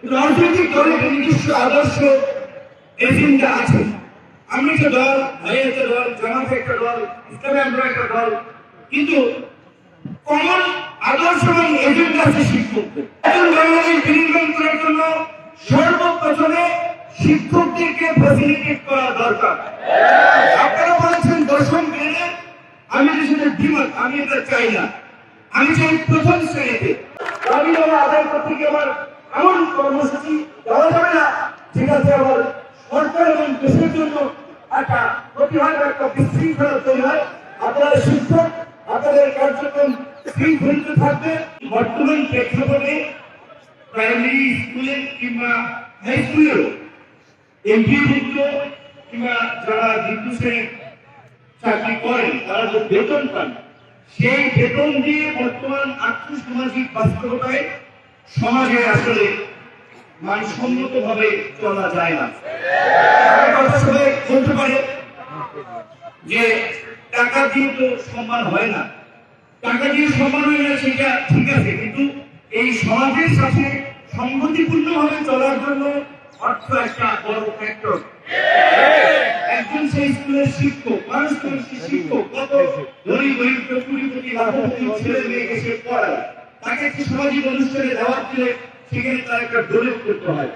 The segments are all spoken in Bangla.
রাজনৈতিক দলের নিজস্ব আদর্শ এজেন্ডা আছে। আমি একটা দল, ভাই একটা দল, জামাত একটা দল, ইসলামী আমরা একটা দল, কিন্তু কমন আদর্শ এবং এজেন্ডা আছে শিক্ষকদের। এখন বাংলাদেশ বিনির্মাণ করার জন্য সর্বপ্রথমে শিক্ষকদেরকে ফ্যাসিলিটেট করা দরকার। আপনারা বলেছেন দশম গ্রেডে, আমি সেটা দ্বিমত, আমি এটা চাই না। আমি চাই প্রথম শ্রেণীতে দাবি দেওয়া আদায় করতে গিয়ে আমার এমন কর্মসূচি দেওয়া যাবে না যেটাতে আমার সরকার এবং দেশের জন্য একটা প্রতিভার একটা বিশৃঙ্খলা তৈরি হয়। আপনারা শিক্ষক, আপনাদের কার্যক্রম শৃঙ্খলিত থাকবে। বর্তমান প্রেক্ষাপটে প্রাইমারি স্কুলে কিংবা হাই স্কুলেও এমপিভুক্ত কিংবা যারা বিদ্যুৎ চাকরি করেন তারা যে বেতন পান, সেই বেতন দিয়ে বর্তমান আর্থসামাজিক বাস্তবতায় সমাজে আসলে মানসম্মত ভাবে চলা যায় না। সবাই বলতে পারে যে টাকা দিয়ে তো সম্মান হয় না, টাকা দিয়ে সম্মান হয় না, সেটা ঠিক আছে, কিন্তু এই সমাজের সাথে সংগতিপূর্ণ ভাবে চলার জন্য অর্থ একটা বড় ফ্যাক্টর। একজন সেই স্কুলের শিক্ষক, মানুষ শিক্ষক কত ধনী দরিদ্র কুড়িপতি লাখপতি ছেলে মেয়েকে সে পড়ায়, তাকে একটি সামাজিক অনুষ্ঠানে দাওয়াত দিলে সেখানে তার একটা ডোনেট করতে হয়।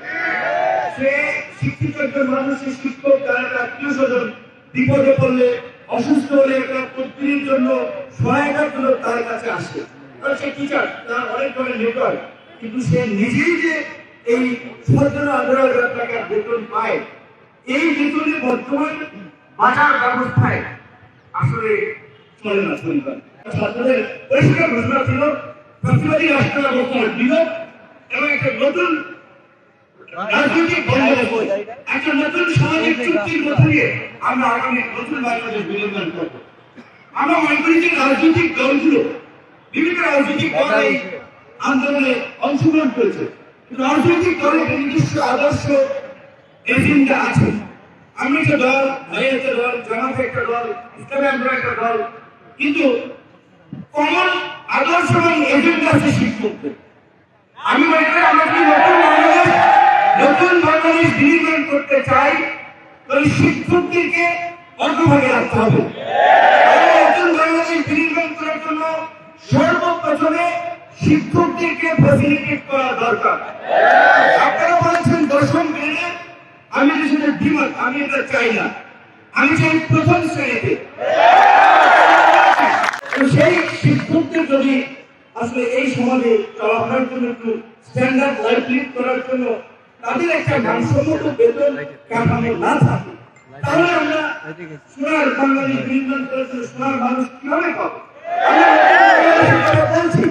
সে শিক্ষিত একজন মানুষের শিক্ষক, তার একটা আত্মীয় স্বজন বিপদে পড়লে, অসুস্থ হলে একটা প্রতিদিনের জন্য সহায়তার জন্য তার কাছে আসে। কারণ সে টিচার, তার অনেক ধরনের নেটওয়ার্ক, কিন্তু সে নিজেই যে এই 17-18,000 টাকার বেতন পায়, এই বেতনে বর্তমান বাজার ব্যবস্থায় আসলে চলে না। ছাত্রদের পরিষ্কার ঘোষণা ছিল প্রতিবাদী রাষ্ট্র ব্যবস্থার বিলোপ এবং একটা নতুন রাজনৈতিক বন্দোবস্ত, একটা নতুন সামাজিক চুক্তির মধ্যে দিয়ে আমরা আগামী নতুন বাংলাদেশ বিনির্মাণ করবো। আমরা মনে করি যে রাজনৈতিক দলগুলো, বিভিন্ন রাজনৈতিক দল এই আন্দোলনে অংশগ্রহণ করেছে, রাজনৈতিক দলের নিজস্ব আদর্শ এজেন্ডা আছে। আমি একটা দল, ভাই একটা দল, জামাত একটা দল, ইসলামী আমরা একটা দল, কিন্তু কমন আদর্শ এবং এজেন্ডা আছে শিক্ষকদের। আমি মনে করি আমরা যদি নতুন বাংলাদেশ বিনির্মাণ করতে চাই, তাহলে শিক্ষকদেরকে অগ্রভাগে রাখতে হবে। নতুন বাংলাদেশ বিনির্মাণ করার জন্য সর্বপ্রথমে শিক্ষকদেরকে ফ্যাসিলিটেট করা দরকার। আপনারা বলেছেন দশম গ্রেডে, আমি সেটা দ্বিমত, আমি এটা চাই না। আমি চাই প্রথম শ্রেণীতে। সেই শিক্ষকদের যদি আসলে এই সমাজে চলাফেরার জন্য একটু স্ট্যান্ডার্ড লাইফ লিড করার জন্য তাদের একটা মানসম্মত বেতন কাঠামো না থাকে, তাহলে আমরা সোনার বাংলাদেশ বিনির্মাণ করার জন্য সোনার মানুষ কিভাবে পাবো? বলছি,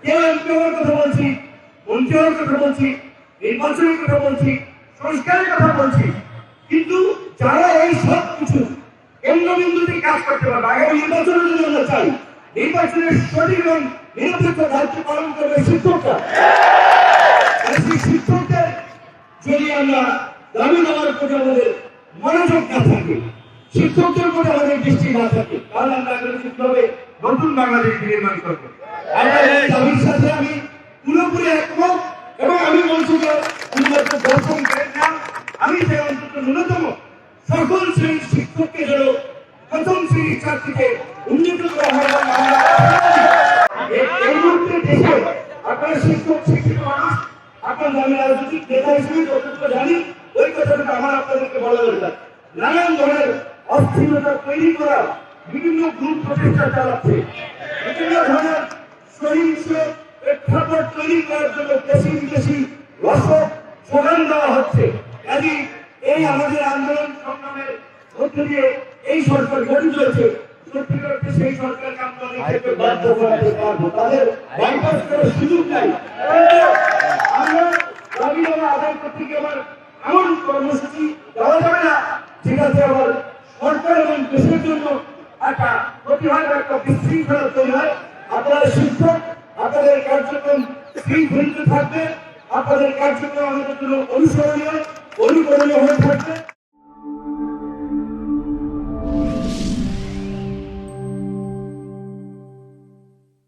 কেউ এমপি হওয়ার কথা বলছি, মন্ত্রী হওয়ার কথা বলছি, নির্বাচনের কথা বলছি, সংস্কারের কথা বলছি, কিন্তু যারা এই সব কিছু কেন্দ্রবিন্দুতে কাজ করতে পারবে, আগামী নির্বাচনের জন্য আমরা চাই নির্বাচনের সঠিক এবং নিরপেক্ষ দায়িত্ব পালন করবে শিক্ষকরা। শিক্ষকদের যদি আমরা দাবি দেওয়ার প্রতি আমাদের মনোযোগ না থাকে, শিক্ষকদের প্রতি আমাদের দৃষ্টি না থাকে, তাহলে আমরা কিভাবে নতুন বাংলাদেশ নির্মাণ করবো? দাবির সাথে আমি পুরোপুরি একমত, এবং আমি বলছি যে দশম গ্রেড না, আমি যে অন্তত ন্যূনতম সকল শ্রেণীর শিক্ষককে যেন প্রথম শ্রেণীর চাকরিতে উন্নীত করা হয়। এই মুহূর্তে দেশে আপনারা শিক্ষক শিক্ষিত মানুষ, আপনার আমি রাজনৈতিক নেতা হিসেবে যতটুকু জানি ওই কথাটা আমার আপনাদেরকে বলা দরকার। নানান ধরনের অস্থিরতা তৈরি করা বিভিন্ন গ্রুপ প্রচেষ্টা চালাচ্ছে, বিভিন্ন ধরনের সহিংস প্রেক্ষাপট তৈরি করার জন্য বেশি বিদেশি রসদ যোগান দেওয়া হচ্ছে। কাজে এই আমাদের আন্দোলন সংগ্রামের মধ্য দিয়ে এই সরকার গঠিত হয়েছে, সত্যিকারকে সেই সরকারকে আমরা থেকে বাধ্য করাতে পারবো, তাদের বাইপাস করার সুযোগ নাই। আমরা দাবি দেওয়া আদায় করতে গিয়ে আমার এমন কর্মসূচি দেওয়া যাবে না যেটাতে আমার সরকার এবং দেশের জন্য একটা প্রতিভার একটা বিশৃঙ্খলা তৈরি হয়। আপনারা শিক্ষক, আপনাদের কার্যক্রম শৃঙ্খলিত থাকবে, আপনাদের কার্যক্রম আমাদের জন্য অনুসরণীয়, অনুকরণীয় হয়ে থাকবে।